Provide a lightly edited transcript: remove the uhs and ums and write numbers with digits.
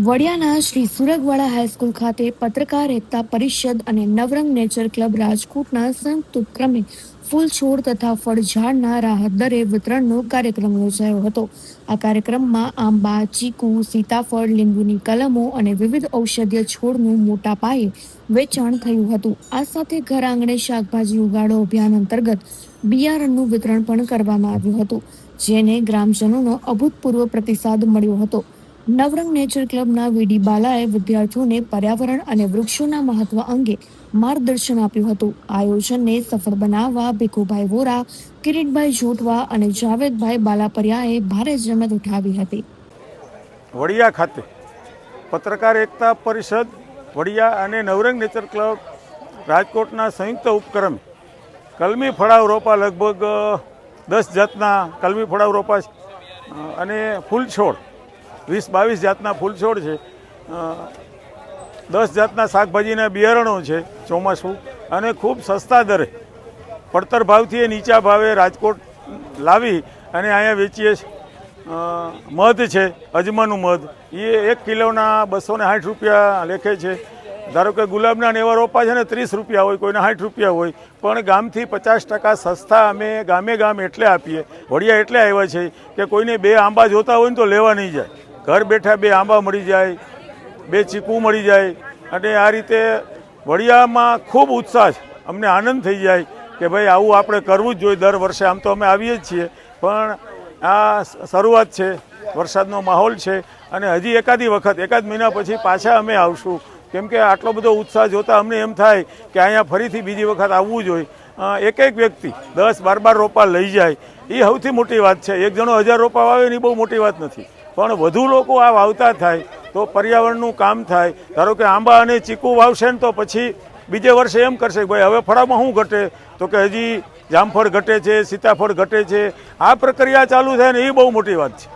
વડિયાના Shri સુરગવાડા high school ખાતે પત્રકાર એકતા પરિષદ અને નવરંગ નેચર ક્લબ રાજકોટના સંયુક્ત ઉપક્રમે ફૂલ છોડ તથા ફળઝાડના રાહત દરે વિતરણનો કાર્યક્રમ યોજાયો હતો. આ કાર્યક્રમમાં આંબા, ચીકુ, સીતાફળ, લીંબુની કલમો અને વિવિધ ઔષધીય છોડનું મોટા પાયે વેચાણ થયું હતું. આ સાથે ઘર આંગણે શાકભાજી ઉગાડો અભિયાન અંતર્ગત બિયારણનું વિતરણ પણ કરવામાં આવ્યું હતું, જેને ગ્રામજનોનો અભૂતપૂર્વ પ્રતિસાદ મળ્યો હતો. નવરંગ નેચર ક્લબના વીડી બાલાએ વિદ્યાર્થીઓને પર્યાવરણ અને વૃક્ષોના મહત્વ અંગે માર્ગદર્શન આપ્યું હતું. આયોજનને સફળ બનાવવા ભીખુભાઈ વોરા, કિરીટભાઈ જોટવા અને જાવેદભાઈ બાલાપરિયાએ ભારે જહેમત ઉઠાવી હતી. વડિયા ખાતે પત્રકાર એકતા પરિષદ વડિયા અને નવરંગ નેચર ક્લબ રાજકોટના સંયુક્ત ઉપક્રમે કલમી ફળાવ રોપા લગભગ 10 જાતના કલમી ફળાવ રોપા અને ફૂલ છોડ 20-22 જાતના ફૂલ છોડ છે, 10 જાતના શાકભાજીના બિયારણો છે ચોમાસું, અને ખૂબ સસ્તા દરે પડતર ભાવથી એ નીચા ભાવે રાજકોટ લાવી અને અહીંયા વેચીએ છીએ. મધ છે, અજમાનું મધ, એ 1 કિલોના 260 રૂપિયા લેખે છે. ધારો કે ગુલાબના એવા રોપા છે ને 30 રૂપિયા હોય, કોઈના 60 રૂપિયા હોય, પણ ગામથી 50% સસ્તા અમે ગામ એટલે આપીએ. વડિયા એટલે આવ્યા છે કે કોઈને 2 આંબા જોતા હોય ને તો લેવા નહીં જાય, ઘર બેઠા 2 આંબા મળી જાય, 2 ચીકુ મળી જાય. અને આ રીતે વડિયામાં ખૂબ ઉત્સાહ છે, અમને આનંદ થઈ જાય કે ભાઈ આવું આપણે કરવું જ જોઈએ. દર વર્ષે આમ તો અમે આવીએ જ છીએ, પણ આ શરૂઆત છે, વરસાદનો માહોલ છે અને હજી એકાદ મહિના પછી પાછા અમે આવશું, કેમ કે આટલો બધો ઉત્સાહ જોતા અમને એમ થાય કે અહીંયા ફરીથી બીજી વખત આવવું જોઈએ. એક વ્યક્તિ 10-12 રોપા લઈ જાય એ સૌથી મોટી વાત છે. એક જણો 1000 રોપા વાવે એ બહુ મોટી વાત નથી, પણ વધુ લોકો આ વાવતા થાય તો પર્યાવરણનું કામ થાય. ધારો કે આંબા અને ચીકુ વાવશે ને તો પછી બીજે વર્ષે એમ કરશે કે ભાઈ હવે ફળામાં શું ઘટે, તો કે હજી જામફળ ઘટે છે, સીતાફળ ઘટે છે. આ પ્રક્રિયા ચાલુ થાય ને એ બહુ મોટી વાત છે.